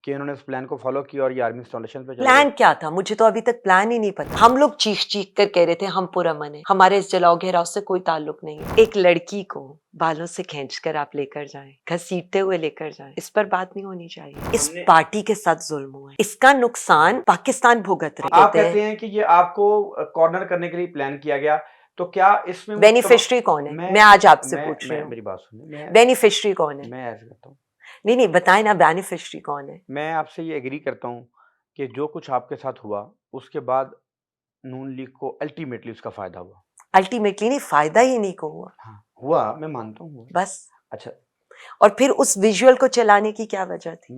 کہ انہوں نے اس پلان کو فالو کیا اور یہ آرمی انسٹالیشن پہ چلے گئے؟ پلان کیا تھا مجھے تو ابھی تک پلان ہی نہیں پتا. ہم لوگ چیخ کر کہہ رہے تھے ہم پرامن ہیں, ہمارے اس جلاؤ گھیراؤ سے کوئی تعلق نہیں ہے. ایک لڑکی کو بالوں سے کھینچ کر آپ لے کر جائیں, گھسیٹتے ہوئے لے کر جائیں, اس پر بات نہیں ہونی چاہیے. اس پارٹی کے ساتھ ظلم ہوا ہے, اس کا نقصان پاکستان بھگت رہے. آپ کہتے ہیں کہ یہ آپ کو کارنر کرنے کے لیے پلان کیا گیا, تو کیا اس میں بینیفیشری کون ہے؟ میں آج آپ سے پوچھ رہی ہوں, میری بات سنیں, بینیفیشری کون ہے؟ میں ایسا کرتا ہوں, نہیں بتائیں نا, بینیفیشری کون ہے؟ میں آپ سے یہ ایگری کرتا ہوں کہ جو کچھ آپ کے ساتھ ہوا اس کے بعد نون لیگ کو الٹیمیٹلی اس کا فائدہ ہوا. الٹیمیٹلی نہیں, فائدہ ہی نہیں کو ہوا. ہاں ہوا, میں مانتا ہوں. بس. اچھا, اور پھر اس ویژول کو چلانے کی کیا وجہ تھی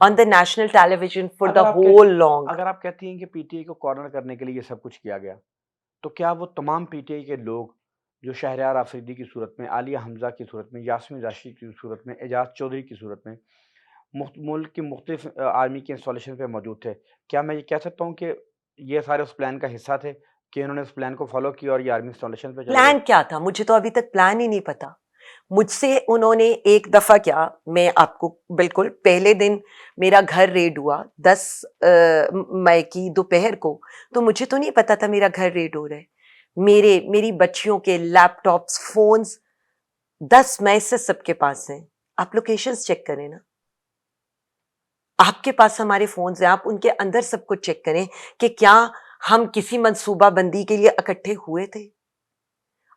on the national television for the whole long? اگر آپ کہتی ہیں کہ پی ٹی آئی کو کارنر کرنے کے لیے یہ سب کچھ کیا گیا, تو کیا وہ تمام پی ٹی آئی کے لوگ جو شہریار آفریدی کی صورت میں, عالیہ حمزہ کی صورت میں, یاسمین راشد کی صورت میں, اعجاز چودھری کی صورت میں ملک کی مختلف آرمی کے انسٹالیشن پہ موجود تھے, کیا میں یہ کہہ سکتا ہوں کہ یہ سارے اس پلان کا حصہ تھے کہ انہوں نے اس پلان کو فالو کیا اور یہ آرمی انسٹالیشن پہ چلے گئے؟ پلان کیا تھا مجھے تو ابھی تک پلان ہی نہیں پتا. مجھ سے انہوں نے ایک دفعہ کیا, میں آپ کو بالکل پہلے دن میرا گھر ریڈ ہوا 10 مئی کی دوپہر کو, تو مجھے تو نہیں پتا تھا میرا گھر ریڈ ہو رہا ہے. میری بچیوں کے لیپ ٹاپس, فونز 10 مئی سے سب کے پاس ہیں. آپ لوکیشنز چیک کریں نا, آپ کے پاس ہمارے فونز ہیں, آپ ان کے اندر سب کچھ چیک کریں کہ کیا ہم کسی منصوبہ بندی کے لیے اکٹھے ہوئے تھے.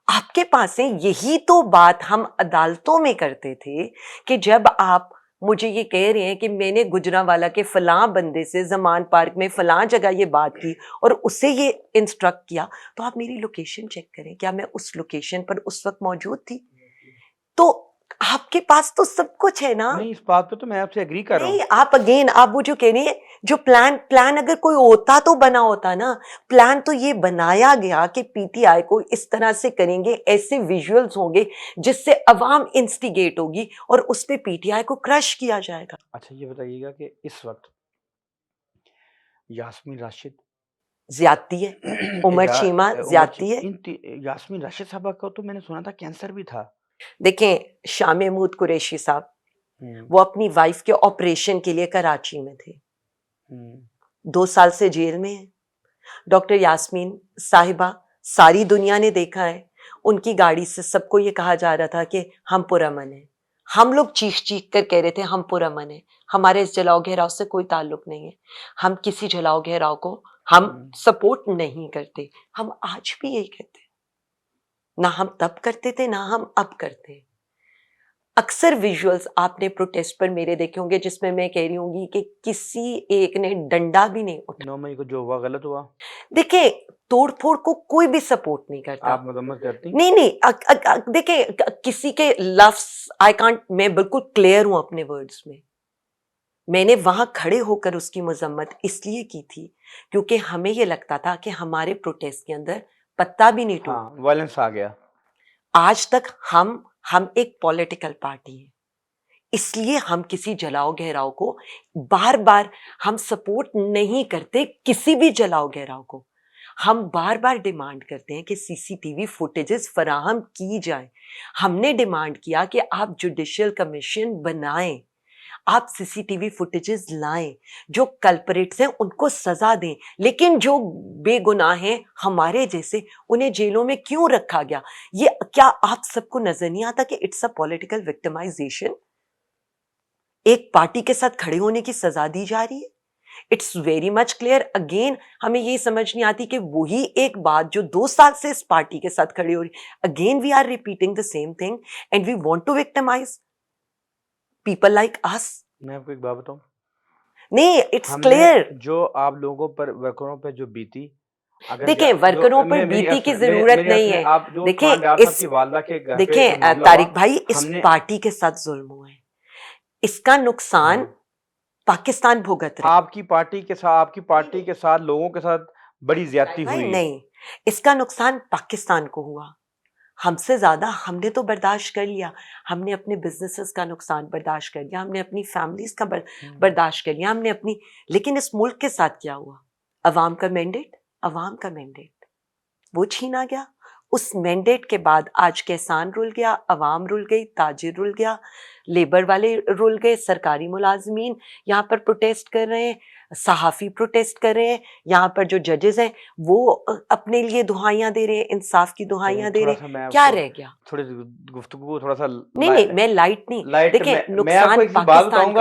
آپ کے پاس ہیں. یہی تو بات ہم عدالتوں میں کرتے تھے کہ جب آپ مجھے یہ کہہ رہے ہیں کہ میں نے گجرانوالہ کے فلاں بندے سے زمان پارک میں فلاں جگہ یہ بات کی اور اسے یہ انسٹرکٹ کیا, تو آپ میری لوکیشن چیک کریں, کیا میں اس لوکیشن پر اس وقت موجود تھی؟ تو آپ کے پاس تو سب کچھ ہے نا. نہیں, اس بات پہ تو میں آپ سے ایگری کر رہا ہوں. نہیں, آپ وہ جو کہہ رہے ہیں, جو پلان اگر کوئی ہوتا تو بنا ہوتا نا. پلان تو یہ بنایا گیا کہ پی ٹی آئی کو اس طرح سے کریں گے, ایسے ویژولز ہوں گے جس سے عوام انسٹیگیٹ ہوگی اور اس پہ پی ٹی آئی کو کرش کیا جائے گا. اچھا, یہ بتائیے گا کہ اس وقت یاسمین راشد زیادتی ہے, عمر چیمہ زیادتی ہے. یاسمین راشد صاحبہ کا تو میں نے سنا تھا کینسر بھی تھا. دیکھیں, شاہ محمود قریشی صاحب وہ اپنی وائف کے آپریشن کے لیے کراچی میں تھے, 2 سال سے جیل میں ہیں. ڈاکٹر یاسمین صاحبہ ساری دنیا نے دیکھا ہے, ان کی گاڑی سے سب کو یہ کہا جا رہا تھا کہ ہم پرامن ہیں. ہم لوگ چیخ کر کہہ رہے تھے ہم پرامن ہیں, ہمارے اس جلاؤ گھیراؤ سے کوئی تعلق نہیں ہے, ہم کسی جلاؤ گھیراؤ کو ہم سپورٹ نہیں کرتے. ہم آج بھی یہی کہتے ہیں, نہ ہم تب کرتے تھے نہ ہم اب کرتے. اکثر ویژولز آپ نے پروٹیسٹ پر میرے دیکھے ہوں گے جس میں کہہ رہی ہوں گی کہ کسی ایک نے ڈنڈا بھی نہیں اٹھا. 9 مئی کو جو ہوا غلط ہوا. دیکھیں, توڑ پھوڑ کو کوئی بھی سپورٹ نہیں کرتا. آپ مذمت کرتی؟ نہیں, دیکھیں کسی کے لفظ آئی کانٹ, میں بالکل کلیئر ہوں اپنے ورڈز میں نے وہاں کھڑے ہو کر اس کی مذمت اس لیے کی تھی کیونکہ ہمیں یہ لگتا تھا کہ ہمارے پروٹیسٹ کے اندر پتا بھی نہیں ٹوٹا. ہاں, وائلنس آ گیا. آج تک ہم ایک پولیٹیکل پارٹی ہیں, اس لیے ہم کسی جلاؤ گہراؤ کو بار بار ہم سپورٹ نہیں کرتے. کسی بھی جلاؤ گہراؤ کو ہم بار بار ڈیمانڈ کرتے ہیں کہ سی سی ٹی وی فوٹیجز فراہم کی جائیں. ہم نے ڈیمانڈ کیا کہ آپ جوڈیشل کمیشن بنائیں, آپ سی سی ٹی وی فوٹیجز لائیں, جو کلپریٹس ہیں ان کو سزا دیں, لیکن جو بے گناہ ہیں ہمارے جیسے انہیں جیلوں میں کیوں رکھا گیا؟ یہ کیا آپ سب کو نظر نہیں آتا کہ اٹس اے پولیٹیکل وکٹمائزیشن؟ ایک پارٹی کے ساتھ کھڑے ہونے کی سزا دی جا رہی ہے. It's very much clear. Again ہمیں یہ سمجھ نہیں آتی کہ وہی ایک بات جو 2 سال سے اس پارٹی کے ساتھ کھڑی ہو رہی, again we are repeating the same thing and we want to victimise people like us. میں آپ کو ایک بات بتاؤں, نہیں, اٹس کلیئر. جو آپ لوگوں پر, ورکروں پہ جو بیتی, دیکھیں ورکروں پر بیتی کی ضرورت نہیں ہے. دیکھیں طارق بھائی, اس پارٹی کے ساتھ ظلم ہوا ہے, اس کا نقصان پاکستان بھگت رہا ہے. آپ کی پارٹی کے ساتھ لوگوں کے ساتھ بڑی زیادتی ہوئی. نہیں, اس کا نقصان پاکستان کو ہوا. ہم سے زیادہ ہم نے تو برداشت کر لیا, ہم نے اپنے بزنسز کا نقصان برداشت کر لیا, ہم نے اپنی فیملیز کا برداشت کر لیا, ہم نے اپنی, لیکن اس ملک کے ساتھ کیا ہوا؟ عوام کا مینڈیٹ وہ چھینا گیا, اس مینڈیٹ کے بعد آج کسان رول گیا, عوام رول گئی, تاجر رول گیا, لیبر والے رول گئے, سرکاری ملازمین یہاں پر پروٹیسٹ کر رہے ہیں, صحافی پروٹیسٹ کر رہے ہیں, یہاں پر جو ججز ہیں وہ اپنے لیے دہائیاں دے رہے ہیں, انصاف کی دہائیاں دے رہے ہیں. کیا رہ گیا؟ تھوڑی گفتگو کو تھوڑا سا نہیں میں لائٹ نہیں دیکھیں, میں آپ کو نقصان ایک بات پاکستان بتاؤں کا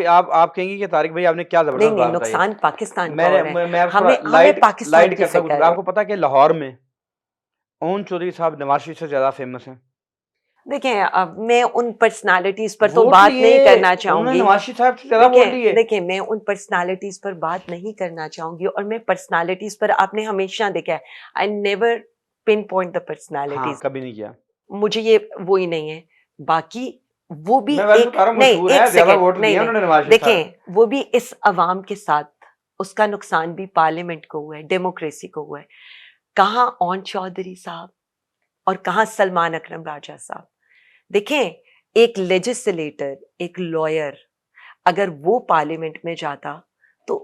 گا, آپ کہیں گے کہ طارق بھائی آپ نے کیا زبردست نہیں بات بتائی. نقصان پاکستان کا ہو رہا ہے. میں ہمیں پاکستان لائٹ کی کرتا ہوں. فکر آپ ہے. کو پتا کہ لاہور میں اون چودھری صاحب نواز شریف سے زیادہ فیمس ہیں. دیکھیں اب میں ان پرسنالٹیز پر تو بات نہیں کرنا چاہوں گی. نواز شریف صاحب سے زیادہ ووٹ لیے. دیکھیں میں ان پرسنالٹیز پر بات نہیں کرنا چاہوں گی, اور میں پرسنالٹیز پر آپ نے ہمیشہ دیکھا ہے, I never pin point the personalities, کبھی نہیں کیا. مجھے یہ وہی نہیں ہے. باقی وہ بھی ایک نہیں, ایک سیکنڈ نہیں, دیکھیں دیکھیں وہ بھی اس عوام کے ساتھ اس کا نقصان بھی پارلیمنٹ کو ہوا ہے, ڈیموکریسی کو ہوا ہے. کہاں اون چودھری صاحب اور کہاں سلمان اکرم راجہ صاحب. دیکھیں ایک لیجسلیٹر, ایک لائر اگر وہ پارلیمنٹ میں جاتا تو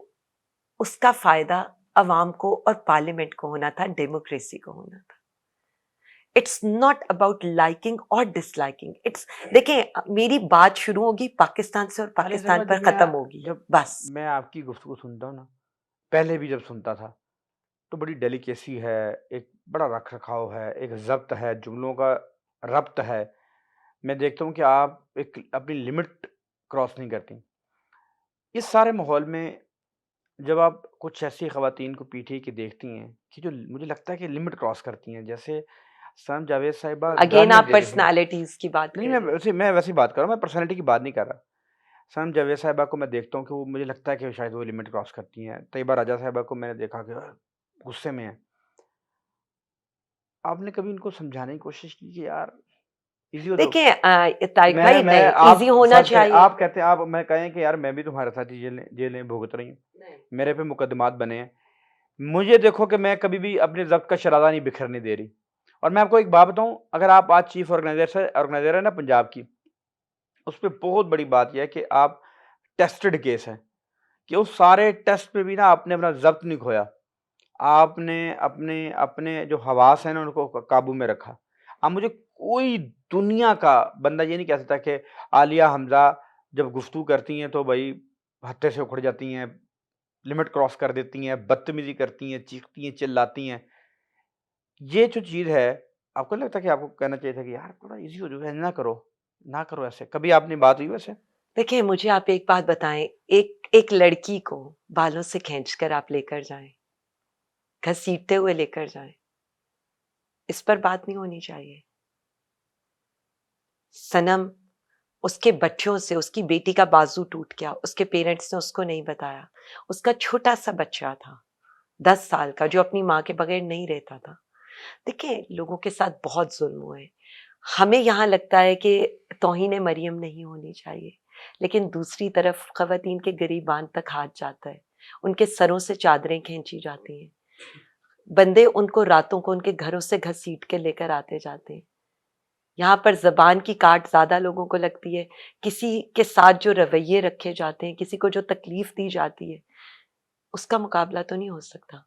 اس کا فائدہ عوام کو اور پارلیمنٹ کو ہونا تھا, ڈیموکریسی کو ہونا تھا. اٹس ناٹ اباؤٹ لائکنگ اور ڈس لائکنگ. دیکھیں میری بات شروع ہوگی پاکستان سے اور پاکستان پر ختم ہوگی. بس میں آپ کی گفتگو سنتا ہوں نا, پہلے بھی جب سنتا تھا تو بڑی ڈیلیکیسی ہے, ایک بڑا رکھ رکھاؤ ہے, ایک ضبط ہے, جملوں کا ربط ہے. میں دیکھتا ہوں کہ آپ ایک اپنی لمٹ کراس نہیں کرتی. اس سارے ماحول میں جب آپ کچھ ایسی خواتین کو پی ٹی آئی کی دیکھتی ہیں کہ جو مجھے لگتا ہے کہ لمٹ کراس کرتی ہیں, جیسے سنم جاوید صاحبہ اگین آپ پرسنالٹیز کی بات نہیں, میں ویسی بات کر رہا ہوں, میں پرسنالٹی کی بات نہیں کر رہا. سنم جاوید صاحبہ کو میں دیکھتا ہوں کہ وہ مجھے لگتا ہے کہ شاید وہ لمٹ کراس کرتی ہیں. طیبہ راجہ صاحبہ کو میں نے دیکھا کہ غصے میں ہیں. آپ نے کبھی ان کو سمجھانے کی کوشش کی کہ یار ایزی ہو جاؤ؟ دیکھیں طارق بھائی نہیں, ایزی ہونا چاہیے. آپ کہتے ہیں, آپ میں کہیں کہ یار میں بھی تمہارے ساتھ جیلیں بھگت رہی ہوں, میرے پہ مقدمات بنے ہیں. مجھے دیکھو کہ میں کبھی بھی اپنے ضبط کا شرارہ نہیں بکھرنے دے رہی. اور میں آپ کو ایک بات بتاؤں, اگر آپ آج چیف آرگنائزر ہے نا پنجاب کی, اس پہ بہت بڑی بات یہ ہے کہ آپ ٹیسٹڈ کیس ہیں, کہ اس سارے ٹیسٹ پہ بھی نا آپ نے اپنا ضبط نہیں کھویا. آپ نے اپنے جو حواس ہیں نا ان کو قابو میں رکھا. اب مجھے کوئی دنیا کا بندہ یہ نہیں کہہ سکتا کہ عالیہ حمزہ جب گفتگو کرتی ہیں تو بھائی ہتھے سے اکھڑ جاتی ہیں, لمٹ کراس کر دیتی ہیں, بدتمیزی کرتی ہیں, چیختی ہیں, چلاتی ہیں. یہ جو چیز ہے, آپ کو لگتا ہے کہ آپ کو کہنا چاہیے تھا کہ یار تھوڑا ایزی ہو جائے, نہ کرو ایسے؟ کبھی آپ نے بات ہوئی ویسے؟ دیکھیں مجھے آپ ایک بات بتائیں, ایک لڑکی کو بالوں سے کھینچ کر آپ لے کر جائیں, گھسیٹتے ہوئے لے کر جائیں, اس پر بات نہیں ہونی چاہیے. سنم اس کے بچوں سے, اس کی بیٹی کا بازو ٹوٹ گیا, اس کے پیرنٹس نے اس کو نہیں بتایا. اس کا چھوٹا سا بچہ تھا 10 سال کا جو اپنی ماں کے بغیر نہیں رہتا تھا. دیکھیں لوگوں کے ساتھ بہت ظلم ہوئے. ہمیں یہاں لگتا ہے کہ توہین مریم نہیں ہونی چاہیے, لیکن دوسری طرف خواتین کے گریبان تک ہاتھ جاتا ہے, ان کے سروں سے چادریں کھینچی جاتی ہیں, بندے ان کو راتوں کو ان کے گھروں سے گھسیٹ کے لے کر آتے جاتے ہیں. یہاں پر زبان کی کاٹ زیادہ لوگوں کو لگتی ہے, کسی کے ساتھ جو رویے رکھے جاتے ہیں, کسی کو جو تکلیف دی جاتی ہے, اس کا مقابلہ تو نہیں ہو سکتا.